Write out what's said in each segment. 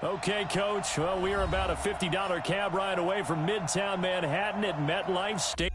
Okay, Coach. Well, we are about a $50 cab ride away from Midtown Manhattan at MetLife Stadium.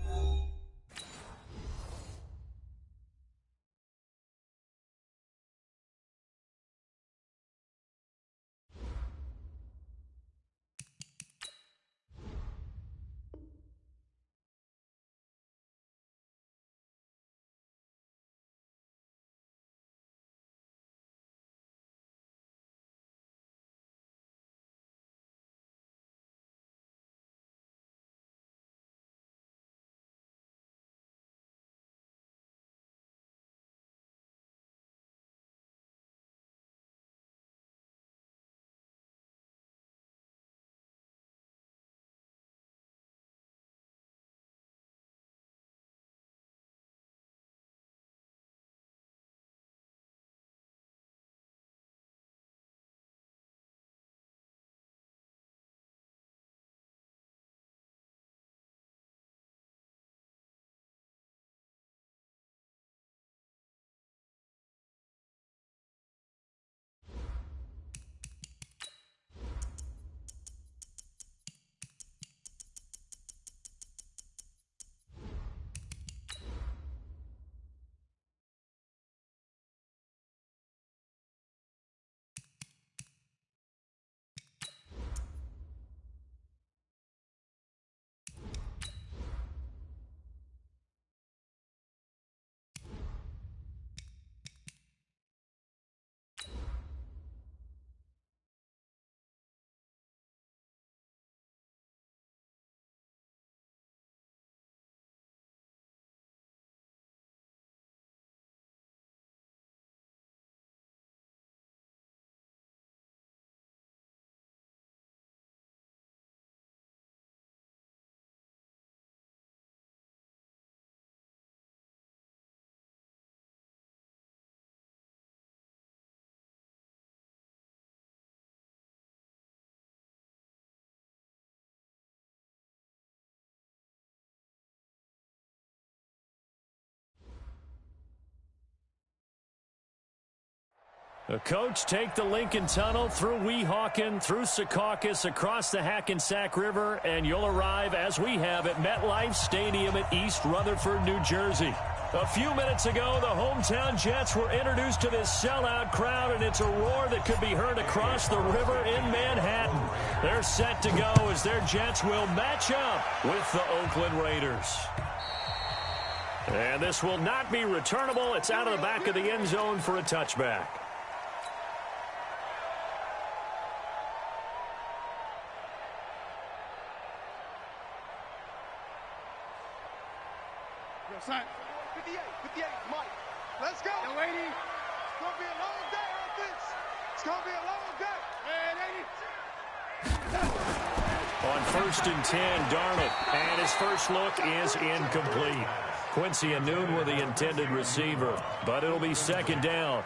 The coach take the Lincoln Tunnel through Weehawken, through Secaucus, across the Hackensack River, and you'll arrive, as we have, at MetLife Stadium at East Rutherford, New Jersey. A few minutes ago, the hometown Jets were introduced to this sellout crowd, and it's a roar that could be heard across the river in Manhattan. They're set to go as their Jets will match up with the Oakland Raiders. And this will not be returnable. It's out of the back of the end zone for a touchback. Sign. 58, Mike. Let's go. Yo, 80. It's going to be a long day on this. It's going to be a long day. And 80. On 1st and 10, Darnold. And his first look is incomplete. Quincy Anoon with the intended receiver. But it'll be 2nd down.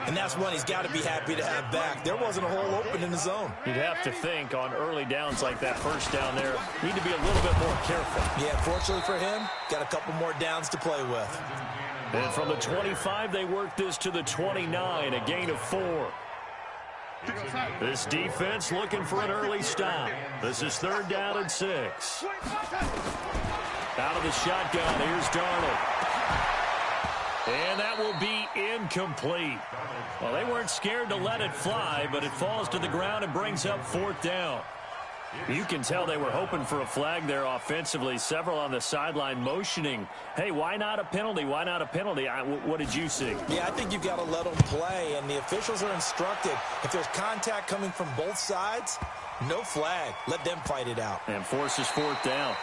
And that's one he's got to be happy to have back. There wasn't a hole open in the zone. You'd have to think on early downs like that, first down there, need to be a little bit more careful. Yeah, fortunately for him, got a couple more downs to play with. And from the 25, they work this to the 29, a gain of 4. This defense looking for an early stop. This is 3rd down and 6. Out of the shotgun, here's Darnold. And that will be incomplete. Well, they weren't scared to let it fly, but it falls to the ground and brings up 4th down. You can tell they were hoping for a flag there offensively. Several on the sideline motioning, hey, why not a penalty? Why not a penalty? What did you see? Yeah, I think you've got to let them play, and the officials are instructed. If there's contact coming from both sides, no flag. Let them fight it out. And forces 4th down.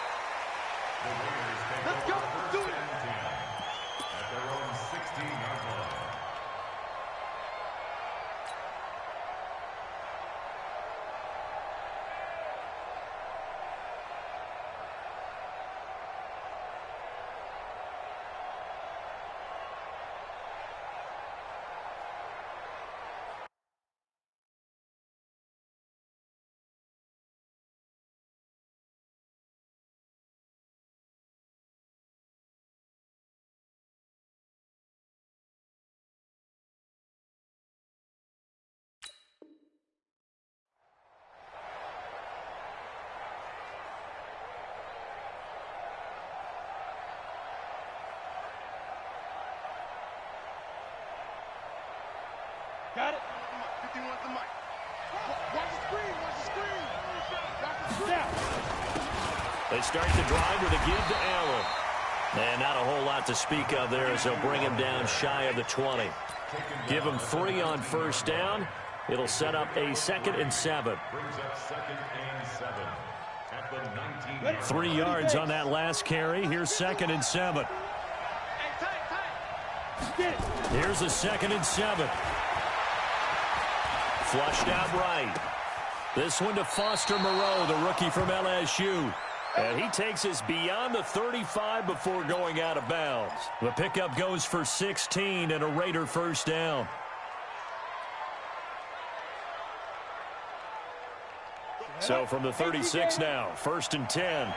Let's go. Do it. Watch the mic. Watch the screen. Watch the screen. Watch the screen. They start the drive with a give to Allen. And not a whole lot to speak of there as they'll bring him down shy of the 20. Give him 3 on first down. It'll set up a 2nd and 7. 3 yards on that last carry. Here's 2nd and 7. Here's a 2nd and 7. Flushed out right. This one to Foster Moreau, the rookie from LSU. And he takes us beyond the 35 before going out of bounds. The pickup goes for 16 and a Raider first down. So from the 36 now, 1st and 10.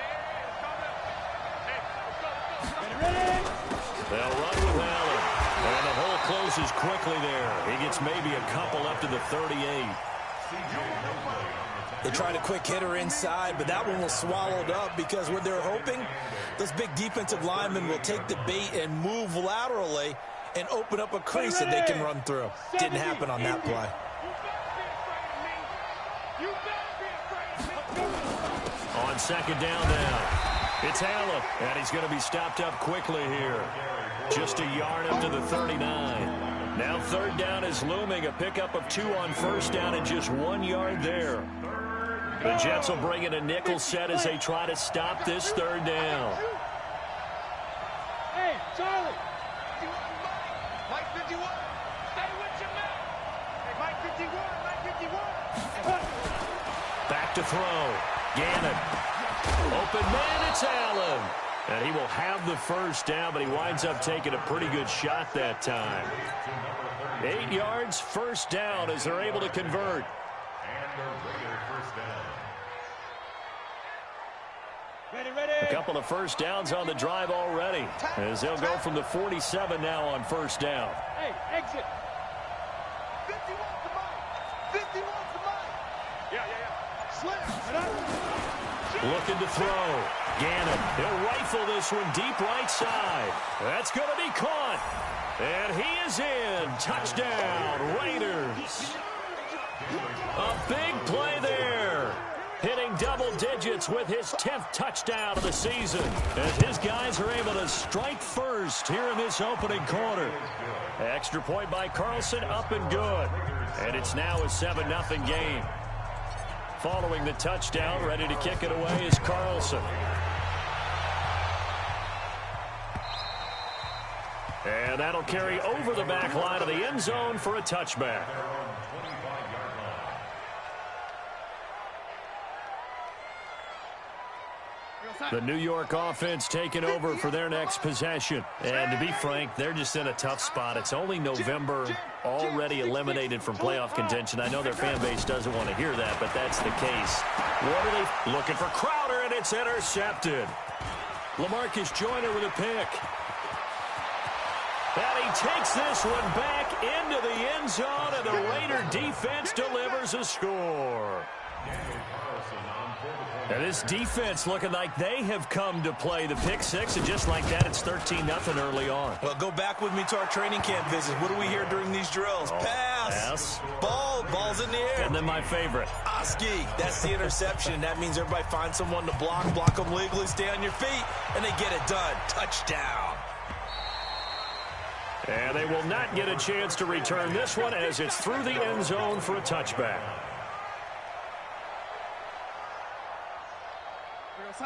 They'll run with Allen. And the hole closes quickly there. He gets maybe a couple up to the 38. They tried a quick hitter inside, but that one was swallowed up because what they're hoping, those big defensive linemen will take the bait and move laterally and open up a crease that they can run through. Didn't happen on that play. On 2nd down now, it's Allen, and he's going to be stopped up quickly here. Just a yard up to the 39. Now 3rd down is looming, a pickup of 2 on first down and just 1 yard there. The Jets will bring in a nickel set as they try to stop this 3rd down. Hey, Charlie. Mike 51. Stay with your man. Hey, Mike 51. Mike 51. Back to throw. Gannon. Open man, it's Allen. And he will have the first down, but he winds up taking a pretty good shot that time. 8 yards, first down as they're able to convert. A couple of first downs on the drive already as they'll go from the 47 now on first down. Hey, exit. 51 to Mike. 51 to Mike. Yeah. Slim. Looking to throw. Gannon. He'll rifle this one deep right side. That's going to be caught. And he is in. Touchdown, Raiders. A big play there. Hitting double digits with his 10th touchdown of the season. As his guys are able to strike first here in this opening quarter. Extra point by Carlson, up and good. And it's now a 7-0 game. Following the touchdown, ready to kick it away is Carlson. And that'll carry over the back line of the end zone for a touchback. The New York offense taking over for their next possession. And to be frank, they're just in a tough spot. It's only November, already eliminated from playoff contention. I know their fan base doesn't want to hear that, but that's the case. What are they looking for? Crowder, and it's intercepted. LaMarcus Joyner with a pick. And he takes this one back into the end zone, and the Raider defense delivers a score. And this defense looking like they have come to play the pick six, and just like that, it's 13-0 early on. Well, go back with me to our training camp visit. What do we hear during these drills? Pass. Ball's in the air. And then my favorite. Oski. That's the interception. That means everybody finds someone to block them legally, stay on your feet, and they get it done. Touchdown. And they will not get a chance to return this one as it's through the end zone for a touchback.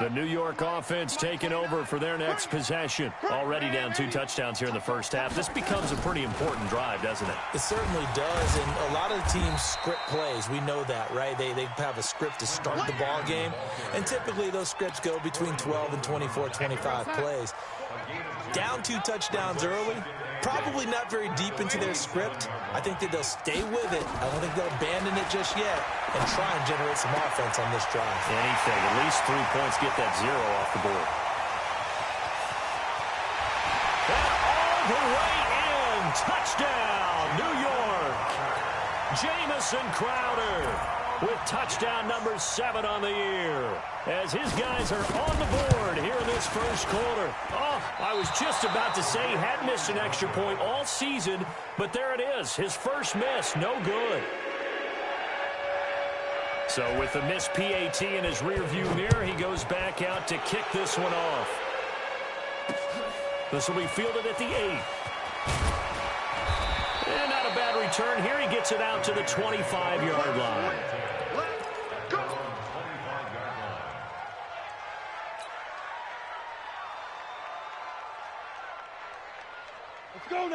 The New York offense taking over for their next possession. Already down 2 touchdowns here in the first half. This becomes a pretty important drive, doesn't it? It certainly does, and a lot of the teams script plays. We know that, right? They have a script to start the ball game, and typically those scripts go between 12 and 24, 25 plays. Down 2 touchdowns early, probably not very deep into their script. I think that they'll stay with it. I don't think they'll abandon it just yet and try and generate some offense on this drive. Anything. At least 3 points, get that 0 off the board. And all the way in. Touchdown, New York. Jamison Crowder with touchdown number 7 on the year. As his guys are on the board here in this first quarter. Oh, I was just about to say he hadn't missed an extra point all season, but there it is. His first miss, no good. So with the missed PAT in his rearview mirror, he goes back out to kick this one off. This will be fielded at the 8. And not a bad return here. He gets it out to the 25-yard line.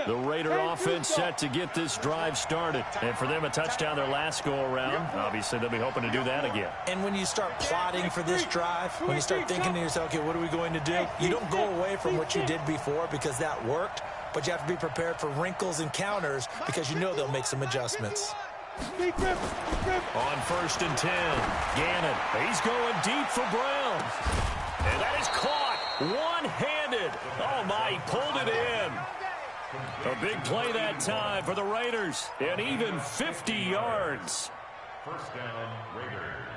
The Raider offense set to get this drive started. And for them, a touchdown their last go-around. Obviously, they'll be hoping to do that again. And when you start plotting for this drive, when you start thinking to yourself, okay, what are we going to do? You don't go away from what you did before because that worked, but you have to be prepared for wrinkles and counters because you know they'll make some adjustments. On 1st and 10, Gannon. He's going deep for Brown. And that is caught one-handed. Oh, my, he pulled it in. A big play that time for the Raiders, and even 50 yards. First down, Raiders.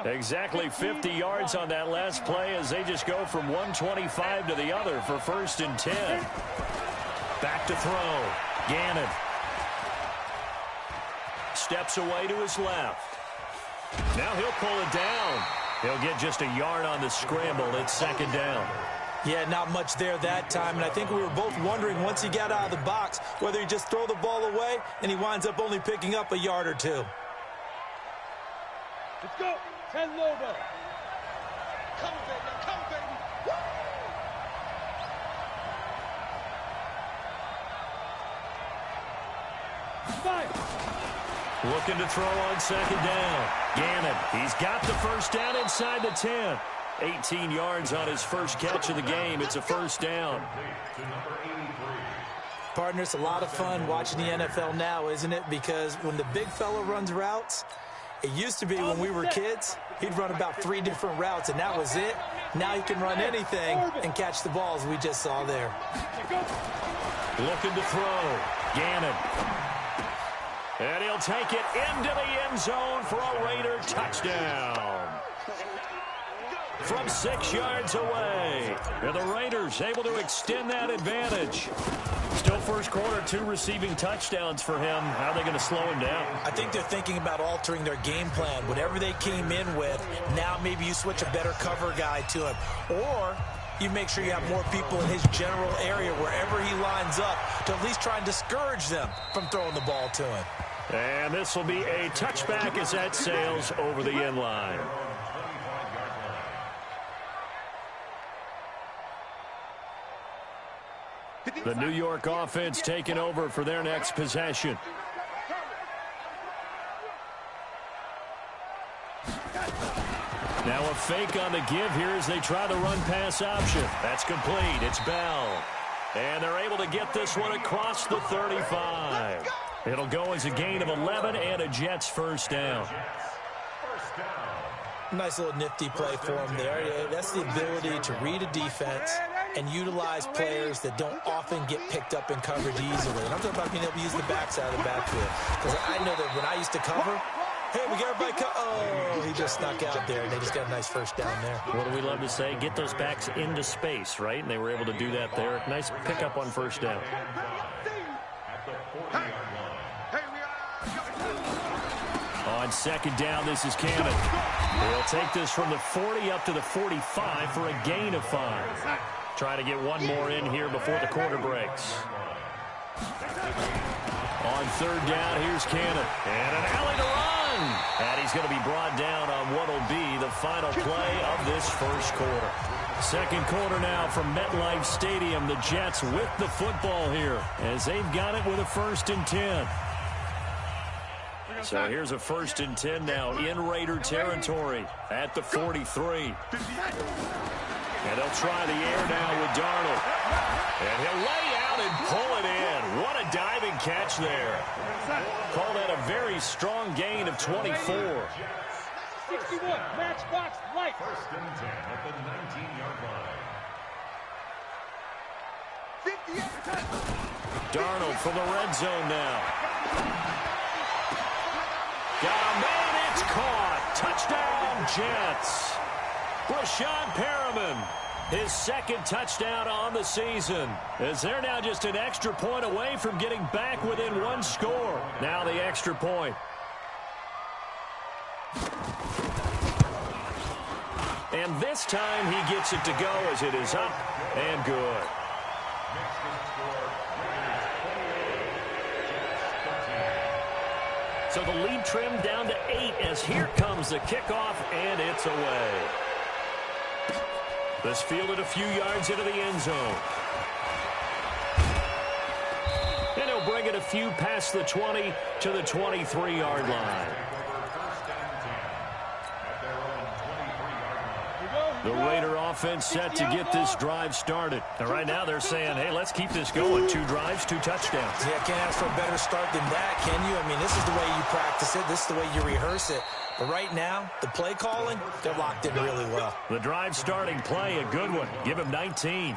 Exactly 50 yards on that last play as they just go from 125 to the other for 1st and 10. Back to throw. Gannon. Steps away to his left. Now he'll pull it down. He'll get just a yard on the scramble. It's 2nd down. Yeah, not much there that time, and I think we were both wondering once he got out of the box whether he just throw the ball away and he winds up only picking up a yard or two. Let's go. 10 Lobo. Come, baby. Come, baby. Woo! Looking to throw on 2nd down. Gannon, he's got the first down inside the 10. 18 yards on his first catch of the game. It's a 1st down. Partner, it's a lot of fun watching the NFL now, isn't it? Because when the big fella runs routes, it used to be when we were kids, he'd run about 3 different routes, and that was it. Now he can run anything and catch the balls we just saw there. Looking to throw. Gannon. And he'll take it into the end zone for a Raider touchdown. From 6 yards away. And the Raiders able to extend that advantage. Still first quarter, 2 receiving touchdowns for him. How are they going to slow him down? I think they're thinking about altering their game plan. Whatever they came in with, now maybe you switch a better cover guy to him. Or you make sure you have more people in his general area wherever he lines up to at least try and discourage them from throwing the ball to him. And this will be a touchback as that sails over the end line. The New York offense taking over for their next possession. Now a fake on the give here as they try the run-pass option. That's complete. It's Bell. And they're able to get this one across the 35. It'll go as a gain of 11 and a Jets 1st down. Nice little nifty play for him there. Yeah, that's the ability to read a defense and utilize players that don't often get picked up in coverage easily. And I'm talking about being able to use the backside of the backfield. Because I know that when I used to cover, hey, we got everybody oh, he just snuck out there, and they just got a nice 1st down there. What do we love to say? Get those backs into space, right? And they were able to do that there. Nice pickup on 1st down. On 2nd down, this is Cannon. He'll take this from the 40 up to the 45 for a gain of 5. Trying to get one more in here before the quarter breaks. On 3rd down, here's Cannon. And an alley to run. And he's going to be brought down on what will be the final play of this 1st quarter. 2nd quarter now from MetLife Stadium. The Jets with the football here as they've got it with a 1st and 10. So here's a 1st and 10 now in Raider territory at the 43. And they'll try the air now with Darnold. And he'll lay out and pull it in. What a diving catch there. Call that a very strong gain of 24. 61, matchbox light. 1st and 10 at the 19-yard line. 58. Darnold from the red zone now. Got a man, it's caught. Touchdown, Jets. Brashad Perriman. His second touchdown on the season, as they're now just an extra point away from getting back within one score. Now the extra point. And this time he gets it to go as it is up and good. So the lead trimmed down to 8 as here comes the kickoff, and it's away. This fielded a few yards into the end zone. And he'll bring it a few past the 20 to the 23-yard line. The Raider offense set to get this drive started. And right now they're saying, hey, let's keep this going. 2 drives, 2 touchdowns. Yeah, can't ask for a better start than that, can you? I mean, this is the way you practice it. This is the way you rehearse it. But right now, the play calling, they're locked in really well. The drive starting play, a good one. Give him 19.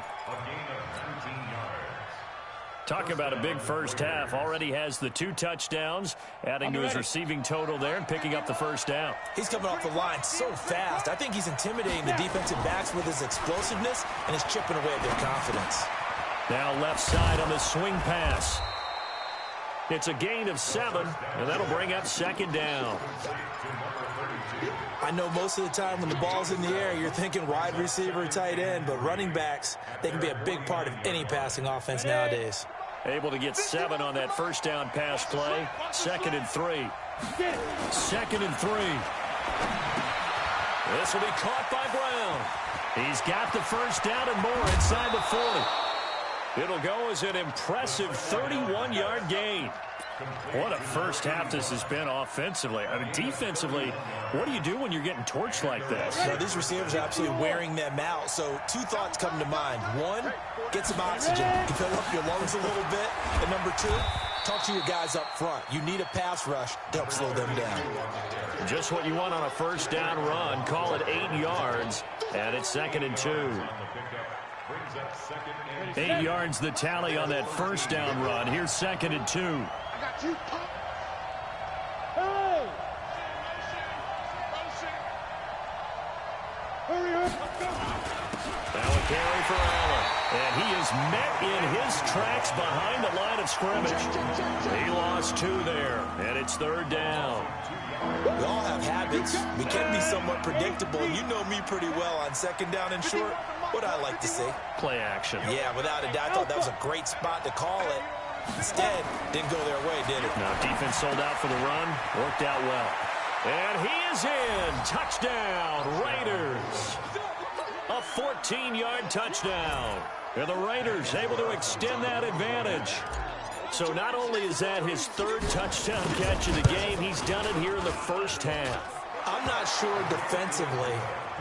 Talk about a big first half. Already has the 2 touchdowns, adding to his receiving total there and picking up the first down. He's coming off the line so fast. I think he's intimidating the defensive backs with his explosiveness and is chipping away at their confidence. Now left side on the swing pass. It's a gain of 7, and that'll bring up second down. I know most of the time when the ball's in the air, you're thinking wide receiver, tight end, but running backs, they can be a big part of any passing offense nowadays. Able to get 7 on that first down pass play. 2nd and 3. 2nd and 3. This will be caught by Brown. He's got the first down and more inside the 40. It'll go as an impressive 31-yard gain. What a first half this has been offensively. I mean, defensively, what do you do when you're getting torched like this? Now, these receivers are absolutely wearing them out. So 2 thoughts come to mind. 1, get some oxygen. You fill up your lungs a little bit. And number 2, talk to your guys up front. You need a pass rush to help slow them down. Just what you want on a first down run. Call it 8 yards. And it's 2nd and 2. 8 yards the tally on that first down run. Here's 2nd and 2. I got you. Hey! Hurry up. Now a carry for Allen. And he is met in his tracks behind the line of scrimmage. He lost 2 there. And it's 3rd down. We all have habits. We can be somewhat predictable. You know me pretty well on 2nd down and short. What I like to see. Play action. Yeah, without a doubt. I thought that was a great spot to call it. Instead, didn't go their way, did it? Now, defense sold out for the run. Worked out well. And he is in. Touchdown, Raiders. A 14-yard touchdown. And the Raiders able to extend that advantage. So not only is that his 3rd touchdown catch of the game, he's done it here in the first half. I'm not sure defensively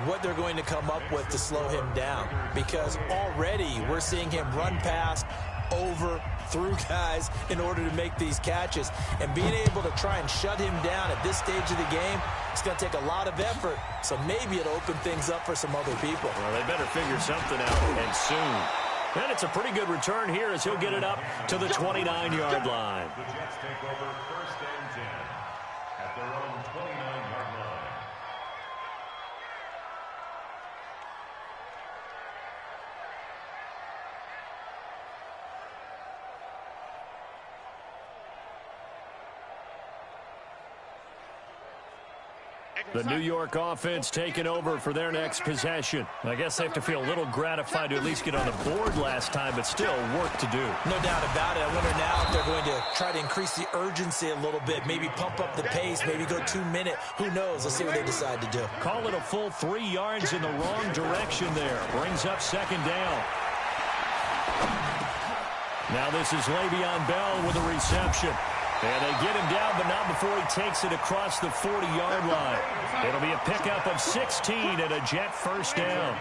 what they're going to come up with to slow him down, because already we're seeing him run past, over, through guys in order to make these catches. And being able to try and shut him down at this stage of the game, it's going to take a lot of effort. So maybe it'll open things up for some other people. Well, they better figure something out, and soon. And it's a pretty good return here as he'll get it up to the 29-yard line. The Jets take over 1st and 10 at their own 29-yard line. The New York offense taking over for their next possession. I guess they have to feel a little gratified to at least get on the board last time, but still work to do. No doubt about it. I wonder now if they're going to try to increase the urgency a little bit, maybe pump up the pace, maybe go 2-minute. Who knows? Let's see what they decide to do. Call it a full 3 yards in the wrong direction there. Brings up 2nd down. Now this is Le'Veon Bell with a reception. And they get him down, but not before he takes it across the 40-yard line. It'll be a pickup of 16 and a Jet first down.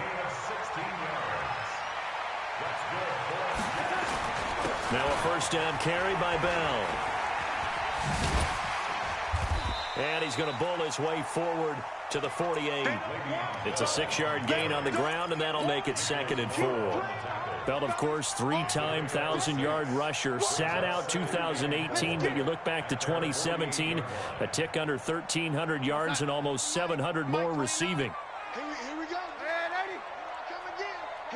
Now a first down carry by Bell. And he's going to bull his way forward to the 48. It's a 6-yard gain on the ground, and that'll make it 2nd and 4. Bell, of course, 3-time 1,000-yard rusher. Sat out 2018, but you look back to 2017, a tick under 1,300 yards and almost 700 more receiving. Here we go. Man, Eddie, come again.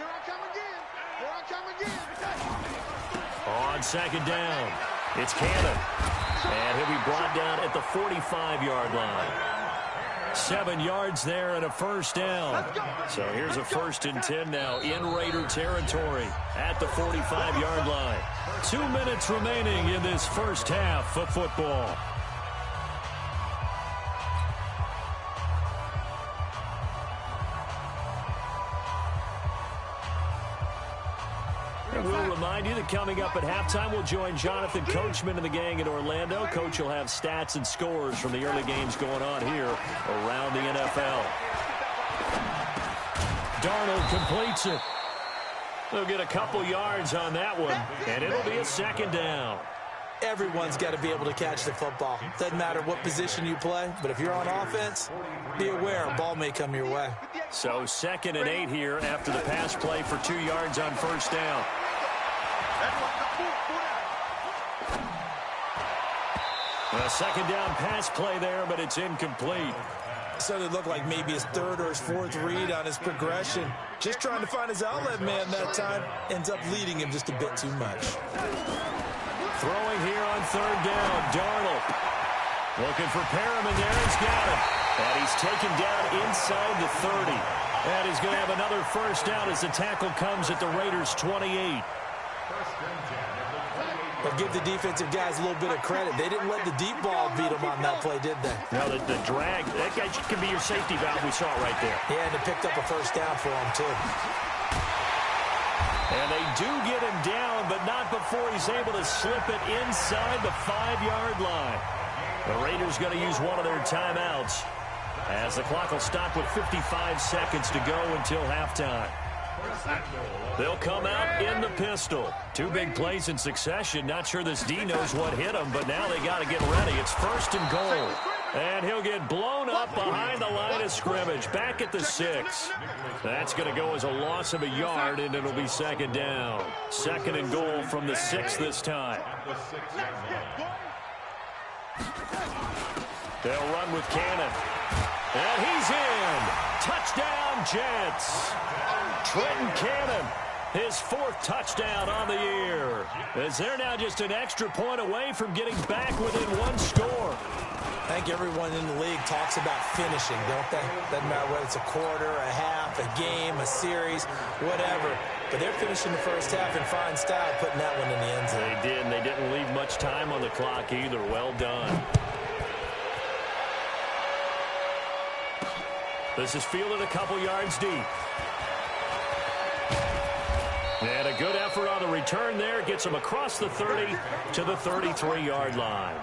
on second down. It's Cannon. And he'll be brought down at the 45-yard line. 7 yards there and a first down. So here's a 1st and 10 now in Raider territory at the 45-yard line. 2 minutes remaining in this first half of football. We'll remind you that coming up at halftime, we'll join Jonathan Coachman and the gang in Orlando. Coach will have stats and scores from the early games going on here around the NFL. Darnold completes it. They'll get a couple yards on that one, and it'll be a 2nd down. Everyone's got to be able to catch the football. Doesn't matter what position you play, but if you're on offense, be aware a ball may come your way. So 2nd and 8 here after the pass play for 2 yards on first down. A 2nd down pass play there, but it's incomplete. So it looked like maybe his 3rd or his 4th read on his progression. Just trying to find his outlet man that time. Ends up leading him just a bit too much. Throwing here on 3rd down, Darnold. Looking for Perriman there, he's got him. And he's taken down inside the 30. And he's going to have another first down as the tackle comes at the Raiders' 28. But give the defensive guys a little bit of credit. They didn't let the deep ball beat them on that play, did they? No, the drag, that guy can be your safety valve. We saw it right there. Yeah, and it picked up a first down for him, too. And they do get him down, but not before he's able to slip it inside the 5-yard line. The Raiders going to use one of their timeouts as the clock will stop with 55 seconds to go until halftime. They'll come out in the pistol. 2 big plays in succession. Not sure this D knows what hit him, but now they got to get ready. It's 1st and goal. And he'll get blown up behind the line of scrimmage. Back at the 6. That's going to go as a loss of a yard, and it'll be 2nd down. 2nd and goal from the 6 this time. They'll run with Cannon. And he's in. Touchdown, Jets. Trenton Cannon, his 4th touchdown on the year. As they're now just an extra point away from getting back within 1 score. I think everyone in the league talks about finishing, don't they? Doesn't matter whether it's a quarter, a half, a game, a series, whatever. But they're finishing the first half in fine style, putting that one in the end zone. They did, and they didn't leave much time on the clock either. Well done. This is fielded a couple yards deep. And a good effort on the return there. Gets him across the 30 to the 33-yard line.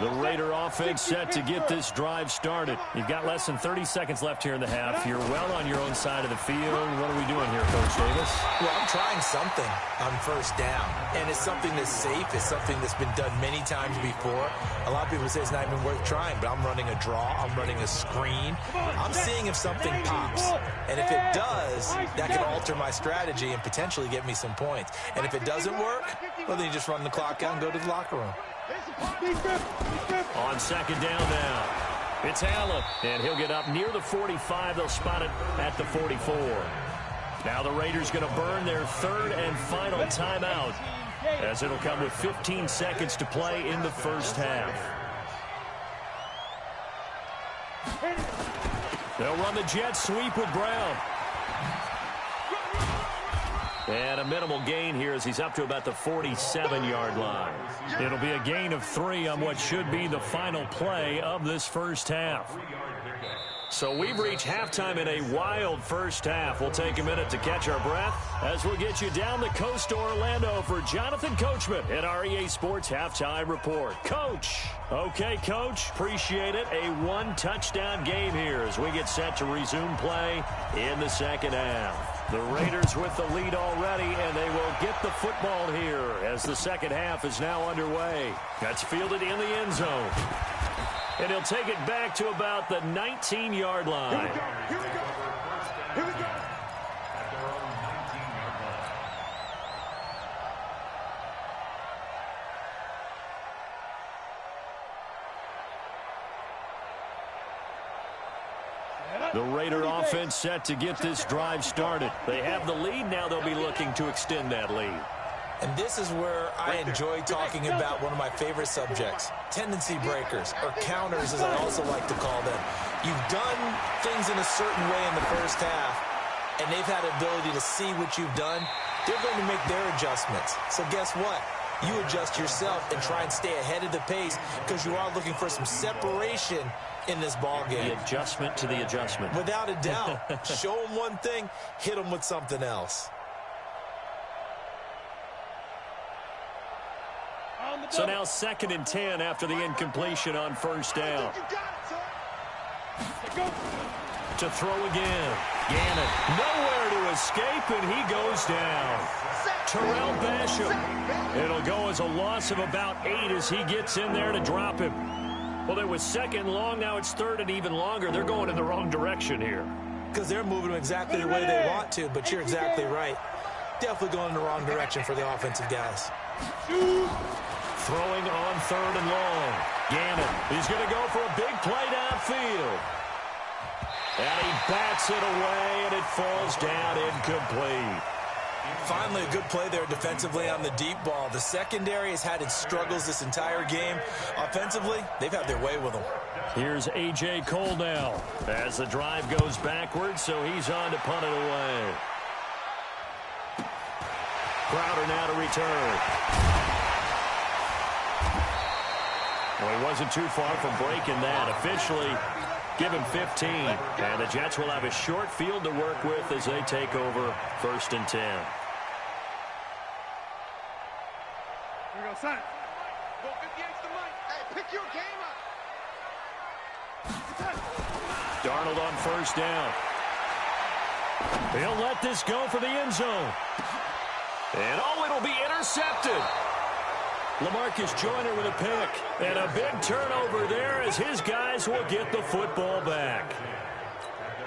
The Raider offense set to get this drive started. You've got less than 30 seconds left here in the half. You're well on your own side of the field. What are we doing here, Coach Davis? Well, I'm trying something on first down. And it's something that's safe. It's something that's been done many times before. A lot of people say it's not even worth trying, but I'm running a draw. I'm running a screen. I'm seeing if something pops. And if it does, that could alter my strategy and potentially get me some points. And if it doesn't work, well, then you just run the clock out and go to the locker room. On 2nd down now, it's Allen, and he'll get up near the 45. They'll spot it at the 44. Now the Raiders going to burn their 3rd and final timeout, as it'll come with 15 seconds to play in the first half. They'll run the jet sweep with Brown. And a minimal gain here as he's up to about the 47-yard line. It'll be a gain of 3 on what should be the final play of this first half. So we've reached halftime in a wild first half. We'll take a minute to catch our breath as we'll get you down the coast to Orlando for Jonathan Coachman at our EA Sports Halftime Report. Coach. Okay, Coach. Appreciate it. A 1-touchdown game here as we get set to resume play in the second half. The Raiders with the lead already, and they will get the football here as the second half is now underway. That's fielded in the end zone. And he'll take it back to about the 19-yard line. Here we go. Here we go. The Raider offense set to get this drive started. They have the lead. Now they'll be looking to extend that lead. And this is where I enjoy talking about one of my favorite subjects, tendency breakers, or counters as I also like to call them. You've done things in a certain way in the first half, and they've had the ability to see what you've done. They're going to make their adjustments. So guess what? You adjust yourself and try and stay ahead of the pace because you are looking for some separation in this ball game. The adjustment to the adjustment. Without a doubt. Show them one thing, hit them with something else. So now 2nd and 10 after the incompletion on first down. To throw again. Gannon nowhere to escape, and he goes down. Terrell Basham. It'll go as a loss of about 8 as he gets in there to drop him. Well, there was 2nd long. Now it's 3rd and even longer. They're going in the wrong direction here. Because they're moving them exactly the way they want to, but you're exactly right. Definitely going in the wrong direction for the offensive guys. Throwing on 3rd and long. Gannon, he's going to go for a big play downfield. And he bats it away, and it falls down incomplete. Finally, a good play there defensively on the deep ball. The secondary has had its struggles this entire game. Offensively, they've had their way with them. Here's A.J. Cole now as the drive goes backwards, so he's on to punt it away. Crowder now to return. Well, he wasn't too far from breaking that. Officially, give him 15. And the Jets will have a short field to work with as they take over 1st and 10. Here we go, son. Go 58's the mic. Hey, pick your game up. Darnold on 1st down. He'll let this go for the end zone. And oh, it'll be intercepted. LaMarcus Joyner with a pick. And a big turnover there as his guys will get the football back.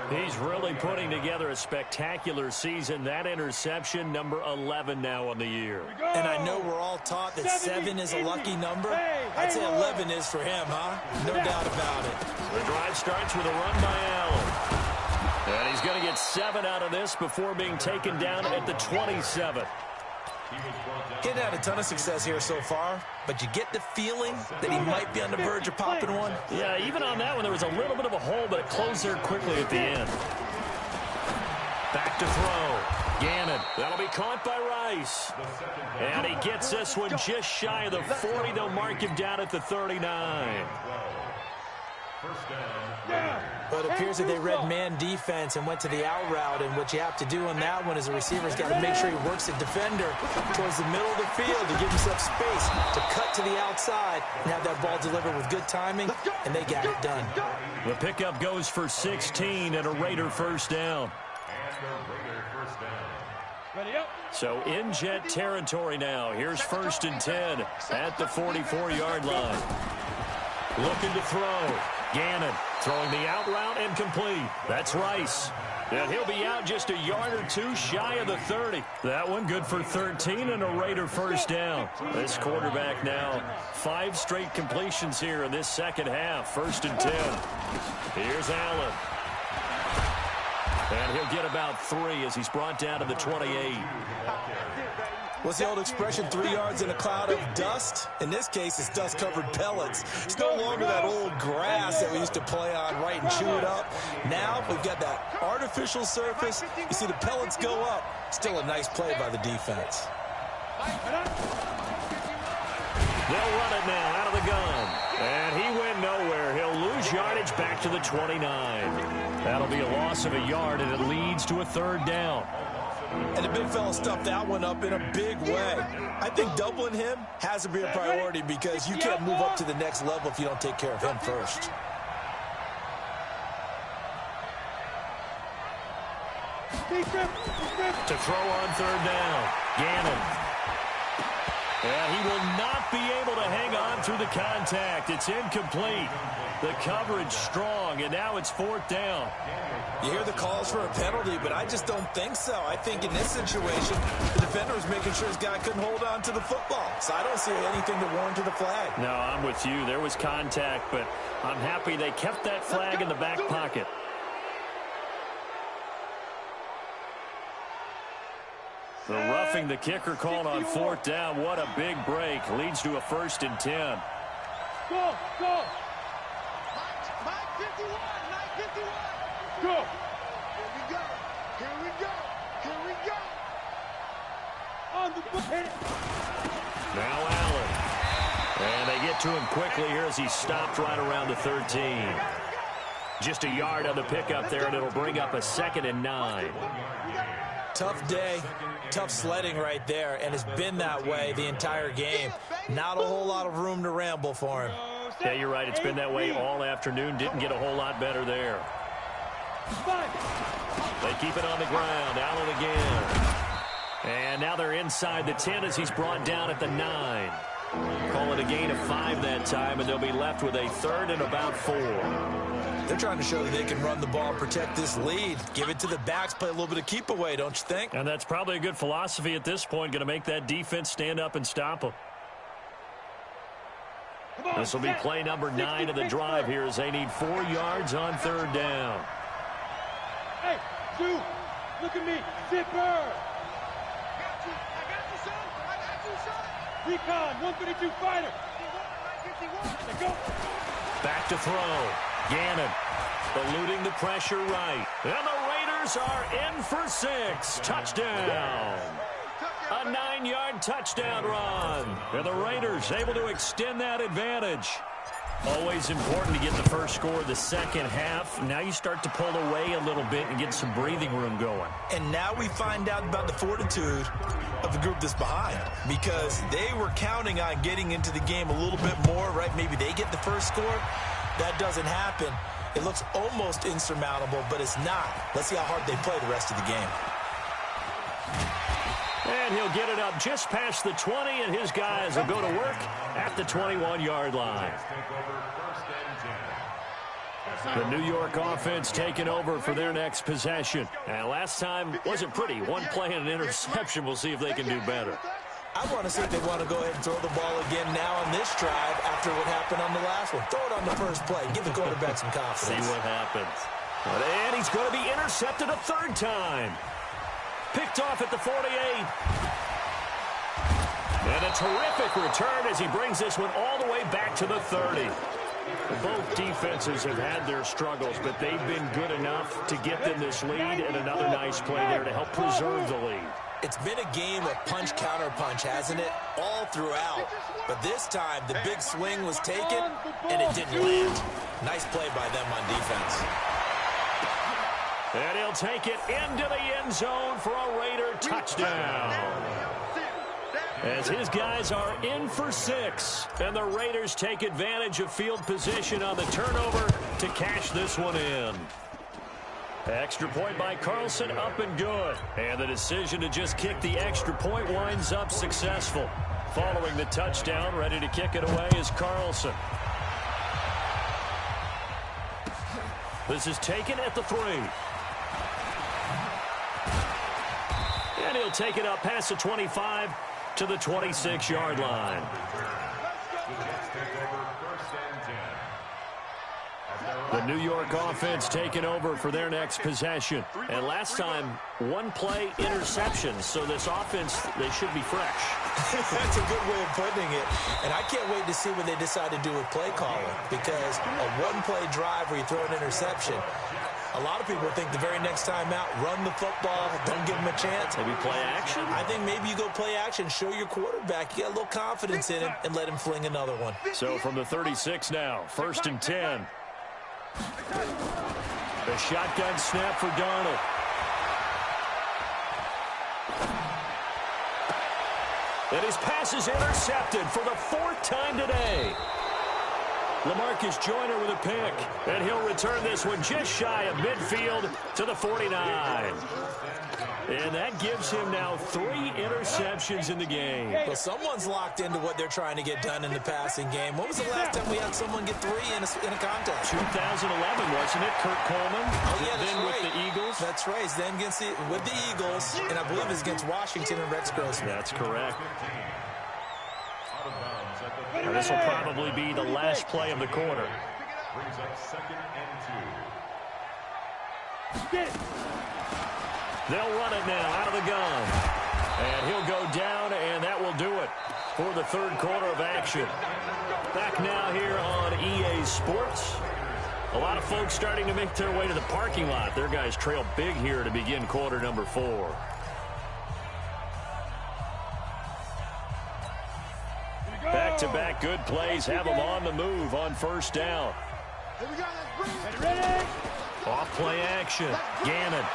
He's really putting together a spectacular season. That interception, number 11 now on the year. And I know we're all taught that 7 is a lucky number. I'd say 11 is for him, huh? No doubt about it. The drive starts with a run by Allen. And he's going to get 7 out of this before being taken down at the 27. He's had a ton of success here so far, but you get the feeling that he might be on the verge of popping one. Yeah, even on that one, there was a little bit of a hole, but it closed there quickly at the end. Back to throw. Gannon. That'll be caught by Rice. And he gets this one just shy of the 40. They'll mark him down at the 39. But it appears that they read man defense and went to the out route, and what you have to do on that one is the receiver's got to make sure he works the defender towards the middle of the field to give himself space to cut to the outside and have that ball delivered with good timing, and they got it done. The pickup goes for 16 and a Raider 1st down. So in Jet territory now. Here's 1st and 10 at the 44-yard line. Looking to throw. Gannon throwing the out route and complete. That's Rice. And he'll be out just a yard or two shy of the 30. That one good for 13 and a Raider 1st down. This quarterback now 5 straight completions here in this second half. 1st and 10. Here's Allen. And he'll get about 3 as he's brought down to the 28. What's the old expression, 3 yards in a cloud of dust? In this case, it's dust-covered pellets. It's no longer that old grass that we used to play on, right, and chew it up. Now we've got that artificial surface. You see the pellets go up. Still a nice play by the defense. They'll run it now out of the gun. And he went nowhere. He'll lose yardage back to the 29. That'll be a loss of a yard, and it leads to a 3rd down. And the big fella stuffed that one up in a big way. I think doubling him has to be a priority because you can't move up to the next level if you don't take care of him first. To throw on 3rd down. Gannon. And he will not be able to hang on through the contact. It's incomplete. The coverage strong, and now it's 4th down. You hear the calls for a penalty, but I just don't think so. I think in this situation, the defender was making sure his guy couldn't hold on to the football. So I don't see anything to warrant to the flag. No, I'm with you. There was contact, but I'm happy they kept that flag in the back pocket. The roughing the kicker called on 4th down. What a big break. Leads to a 1st and 10. Go, go. Mike 51, Mike 51. Go. Here we go. Here we go. Here we go. On the hit. Now Allen. And they get to him quickly here as he stopped right around the 13. Just a yard on the pickup there, and it'll bring up a 2nd and 9. Tough day, tough sledding right there, and it's been that way the entire game. Not a whole lot of room to ramble for him. Yeah, you're right. It's been that way all afternoon. Didn't get a whole lot better there. They keep it on the ground. Allen again. And now they're inside the 10 as he's brought down at the 9. Call it a gain of 5 that time, and they'll be left with a 3rd and about 4. They're trying to show that they can run the ball and protect this lead. Give it to the backs, play a little bit of keep away, don't you think? And that's probably a good philosophy at this point. Going to make that defense stand up and stop them. This will be play number 9 of the drive here as they need 4 yards on 3rd down. Hey, Sue, look at me. Zipper. I got you, son. I got you, son. Recon, 132 fighter. Let's go. Back to throw. Gannon eluding the pressure right. And the Raiders are in for 6. Touchdown. A 9-yard touchdown run. And the Raiders able to extend that advantage. Always important to get the first score of the second half. Now you start to pull away a little bit and get some breathing room going. And now we find out about the fortitude of the group that's behind, because they were counting on getting into the game a little bit more, right? Maybe they get the first score. That doesn't happen. It looks almost insurmountable, but it's not. Let's see how hard they play the rest of the game. And he'll get it up just past the 20, and his guys will go to work at the 21-yard line. The New York offense taking over for their next possession. And last time wasn't pretty. One play and an interception. We'll see if they can do better. I want to see if they want to go ahead and throw the ball again now on this drive after what happened on the last one. Throw it on the first play. Give the quarterback some confidence. See what happens. And he's going to be intercepted a 3rd time. Picked off at the 48. And a terrific return as he brings this one all the way back to the 30. Both defenses have had their struggles, but they've been good enough to get them this lead, and another nice play there to help preserve the lead. It's been a game of punch-counter-punch, hasn't it? All throughout. But this time, the big swing was taken, and it didn't land. Nice play by them on defense. And he'll take it into the end zone for a Raider touchdown. As his guys are in for 6, and the Raiders take advantage of field position on the turnover to cash this one in. Extra point by Carlson, up and good. And the decision to just kick the extra point winds up successful. Following the touchdown, ready to kick it away is Carlson. This is taken at the 3. And he'll take it up past the 25 to the 26-yard line. The New York offense taking over for their next possession. And last time, 1 play interception. So this offense, they should be fresh. That's a good way of putting it. And I can't wait to see what they decide to do with play calling, because a 1-play drive where you throw an interception, a lot of people think the very next time out, run the football, don't give them a chance. Maybe play action? I think maybe you go play action, show your quarterback you got a little confidence in him, and let him fling another one. So from the 36 now, 1st and 10. The shotgun snap for Darnold. And his pass is intercepted for the 4th time today. LaMarcus Joyner with a pick. And he'll return this one just shy of midfield to the 49. And that gives him now 3 interceptions in the game. Well, someone's locked into what they're trying to get done in the passing game. When was the last time we had someone get 3 in a contest? 2011, wasn't it? Kurt Coleman. Oh, yeah, that's then right. With the Eagles. That's right. Then with the Eagles, and I believe it's against Washington and Rex Grossman. That's correct. Now, this will probably be the last play of the quarter. Brings up 2nd and 2. They'll run it now out of the gun. And he'll go down, and that will do it for the third quarter of action. Back now here on EA Sports. A lot of folks starting to make their way to the parking lot. Their guys trail big here to begin quarter number 4. Back-to-back good plays have them on the move on first down. Off play action. Gannon.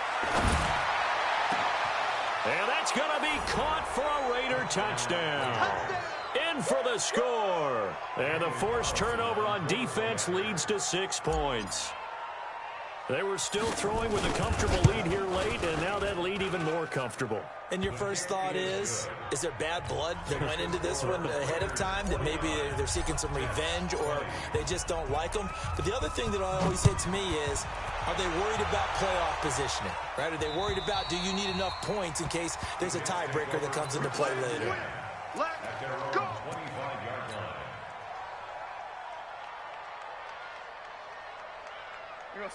And that's going to be caught for a Raider touchdown. In for the score. And the forced turnover on defense leads to 6 points. They were still throwing with a comfortable lead here late, and now that lead even more comfortable. And your first thought is there bad blood that went into this one ahead of time, that maybe they're seeking some revenge or they just don't like them? But the other thing that always hits me is, are they worried about playoff positioning? Right? Are they worried about, do you need enough points in case there's a tiebreaker that comes into play later? Let's go.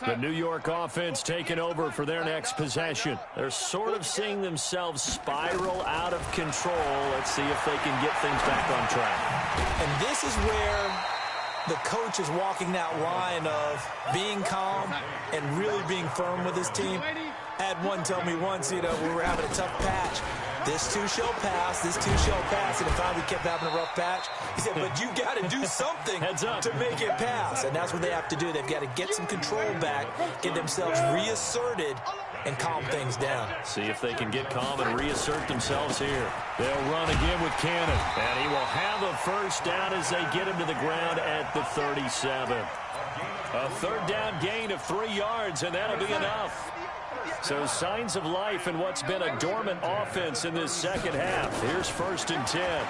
The New York offense taking over for their next possession. They're sort of seeing themselves spiral out of control. Let's see if they can get things back on track. And this is where the coach is walking that line of being calm and really being firm with his team. I had one tell me once, we were having a tough patch. This too shall pass, this too shall pass. And finally we kept having a rough patch. He said, but you got to do something to make it pass. And that's what they have to do. They've got to get some control back, get themselves reasserted, and calm things down. See if they can get calm and reassert themselves here. They'll run again with Cannon. And he will have a first down as they get him to the ground at the 37. A third down gain of 3 yards, and that'll be enough. So signs of life in what's been a dormant offense in this second half. Here's 1st and 10.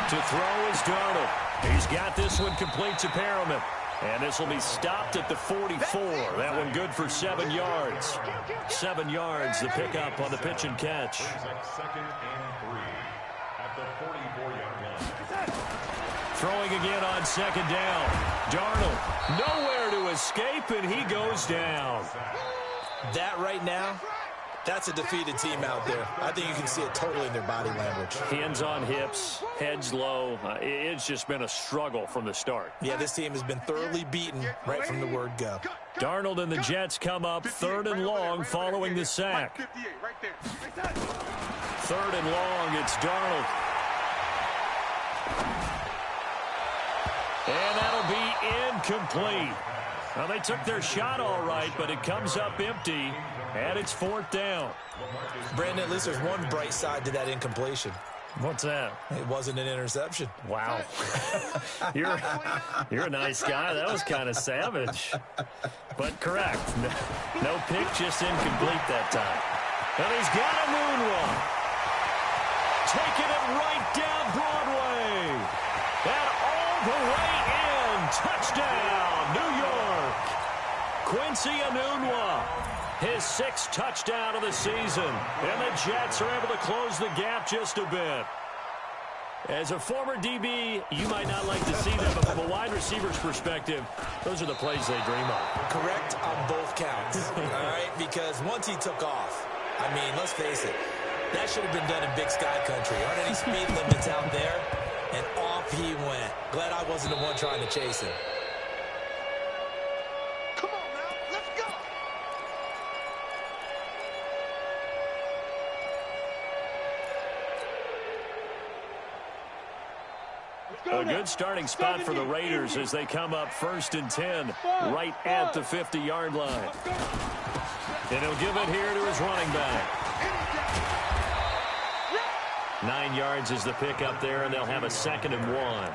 To throw is Darnold. He's got this one complete to Perriman. And this will be stopped at the 44. That one good for 7 yards. 7 yards, the pickup on the pitch and catch. 2nd and 3 at the 44-yard line. Throwing again on 2nd down. Darnold nowhere to escape, and he goes down. That right now, that's a defeated team out there. I think you can see it totally in their body language. Hands on hips, heads low. It's just been a struggle from the start. Yeah, this team has been thoroughly beaten right from the word go. Darnold and the Jets come up 3rd and long following the sack. 3rd and long, it's Darnold. And that'll be incomplete. Well, they took their shot all right, but it comes up empty, and it's 4th down. Brandon, at least there's one bright side to that incompletion. What's that? It wasn't an interception. Wow. You're a nice guy. That was kind of savage. But correct. No pick, just incomplete that time. And he's got a moonwalk. Taking it right down Broadway. And all the way in. Touchdown, New York. Quincy Enunwa, his 6th touchdown of the season. And the Jets are able to close the gap just a bit. As a former DB, you might not like to see them, but from a wide receiver's perspective, those are the plays they dream of. Correct on both counts, all right? Because once he took off, I mean, let's face it, that should have been done in Big Sky Country. Aren't any speed limits out there? And off he went. Glad I wasn't the one trying to chase him. A good starting spot for the Raiders as they come up 1st and 10 right at the 50-yard line. And he'll give it here to his running back. 9 yards is the pickup there, and they'll have a 2nd and 1.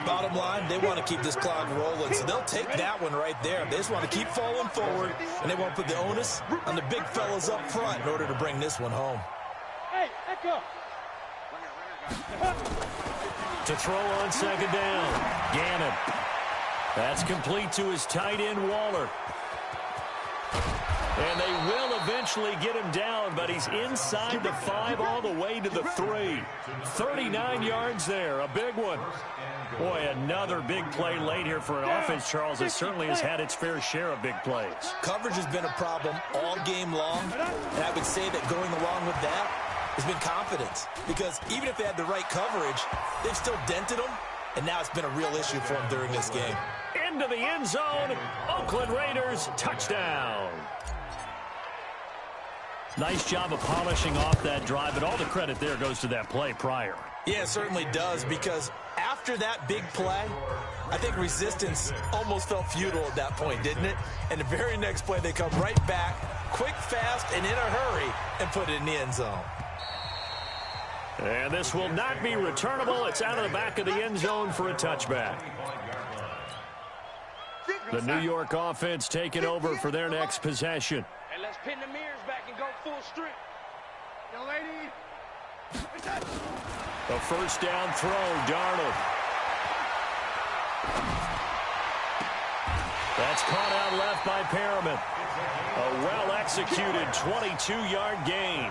Bottom line, they want to keep this clock rolling, so they'll take that one right there. They just want to keep falling forward, and they want to put the onus on the big fellas up front in order to bring this one home. Hey, echo. To throw on 2nd down, Gannon. That's complete to his tight end, Waller. And they will eventually get him down, but he's inside the 5 all the way to the 3. 39 yards there, a big one. Boy, another big play late here for an offense, Charles, that certainly has had its fair share of big plays. Coverage has been a problem all game long, and I would say that going along with that, has been confidence. Because even if they had the right coverage, they've still dented them, and now it's been a real issue for them during this game. Into the end zone. Oakland Raiders, touchdown. Nice job of polishing off that drive, but all the credit there goes to that play prior. Yeah, it certainly does, because after that big play, I think resistance almost felt futile at that point, didn't it? And the very next play, they come right back, quick, fast, and in a hurry, and put it in the end zone. And this will not be returnable. It's out of the back of the end zone for a touchback. The New York offense taking over for their next possession. And let's pin the mirrors back and go full strip. Yo, lady. A first down throw, Darnold. That's caught out left by Perriman. A well-executed 22-yard gain.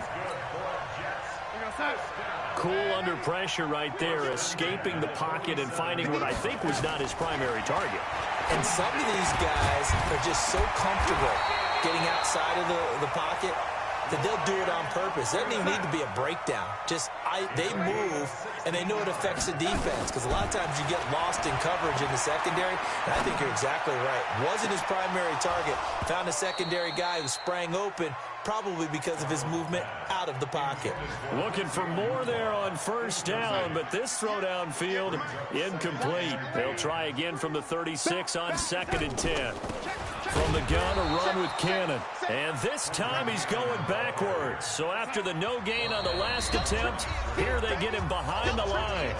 Cool under pressure right there, escaping the pocket and finding what I think was not his primary target. And some of these guys are just so comfortable getting outside of the pocket that they'll do it on purpose. It doesn't even need to be a breakdown. Just they move, and they know it affects the defense, because a lot of times you get lost in coverage in the secondary, and I think you're exactly right. Wasn't his primary target. Found a secondary guy who sprang open, probably because of his movement out of the pocket. Looking for more there on first down, but this throw downfield incomplete. They'll try again from the 36 on 2nd and 10. From the gun, a run with Cannon. And this time he's going backwards. So after the no gain on the last attempt, here they get him behind the line.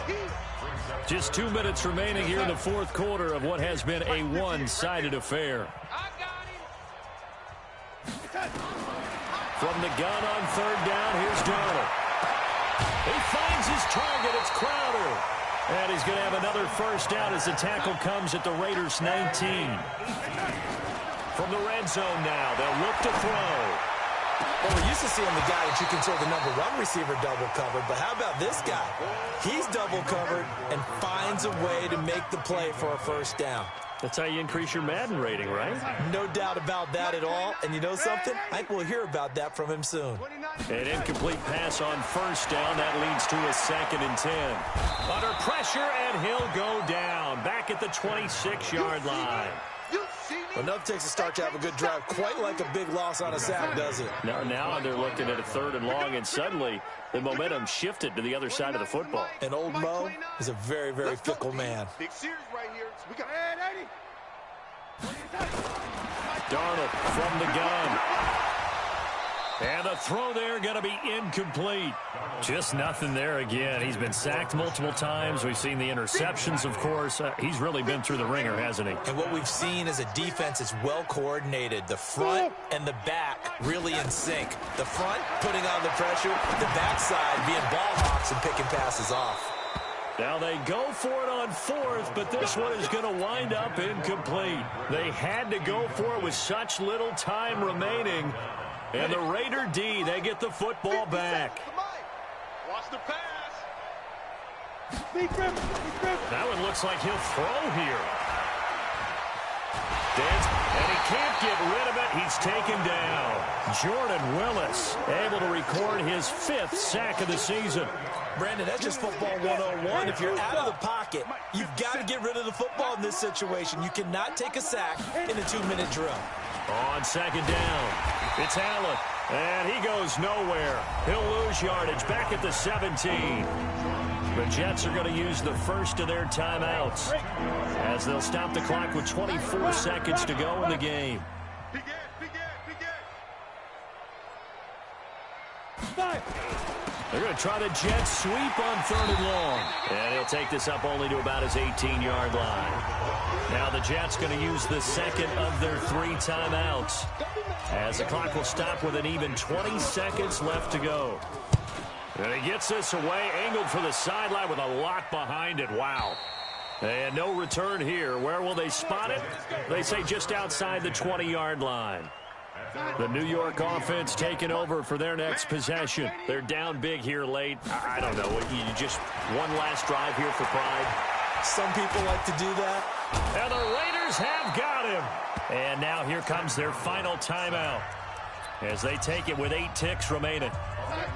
Just 2 minutes remaining here in the fourth quarter of what has been a one-sided affair. From the gun on 3rd down, here's Darnold. He finds his target. It's Crowder. And he's going to have another first down as the tackle comes at the Raiders' 19. From the red zone now, they'll look to throw. Well, we're used to seeing the guy that you consider the number one receiver double covered, but how about this guy? He's double covered and finds a way to make the play for a first down. That's how you increase your Madden rating, right? No doubt about that at all. And you know something? I think we'll hear about that from him soon. An incomplete pass on first down. That leads to a 2nd and 10. Under pressure, and he'll go down. Back at the 26-yard line. Well, enough takes a start to have a good drive. Quite like a big loss on a sack, does it? Now they're looking at a 3rd and long, and suddenly the momentum shifted to the other side of the football. And old Mo is a very, very fickle man. Big series right here. We got Darnold from the gun. And the throw there going to be incomplete. Just nothing there again. He's been sacked multiple times. We've seen the interceptions, of course. He's really been through the ringer, hasn't he? And what we've seen is a defense that's well coordinated. The front and the back really in sync. The front putting on the pressure. The backside being ball hawks and picking passes off. Now they go for it on 4th, but this one is going to wind up incomplete. They had to go for it with such little time remaining. And the Raider D, they get the football back. Watch the pass. That one looks like he'll throw here. And he can't get rid of it. He's taken down. Jordan Willis able to record his 5th sack of the season. Brandon, that's just football 101. If you're out of the pocket, you've got to get rid of the football in this situation. You cannot take a sack in a 2-minute drill. On 2nd down, it's Allen, and he goes nowhere. He'll lose yardage back at the 17. The Jets are going to use the first of their timeouts as they'll stop the clock with 24 seconds to go in the game. They're going to try the Jets sweep on 3rd and long. And he'll take this up only to about his 18-yard line. Now the Jets going to use the 2nd of their 3 timeouts as the clock will stop with an even 20 seconds left to go. And he gets this away, angled for the sideline with a lot behind it. Wow. And no return here. Where will they spot it? They say just outside the 20-yard line. The New York offense taking over for their next possession. They're down big here late. I don't know. You just one last drive here for pride. Some people like to do that. And the Raiders have got him. And now here comes their final timeout as they take it with 8 ticks remaining.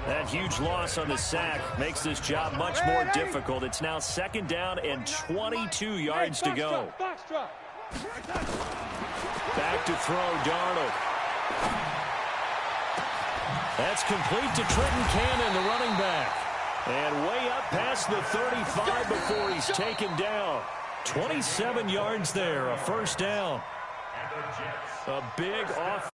That huge loss on the sack makes this job much more difficult. It's now 2nd down and 22 yards to go. Back to throw, Darnold. That's complete to Trenton Cannon, the running back. And way up past the 35 before he's taken down. 27 yards there, a 1st down. A big offense.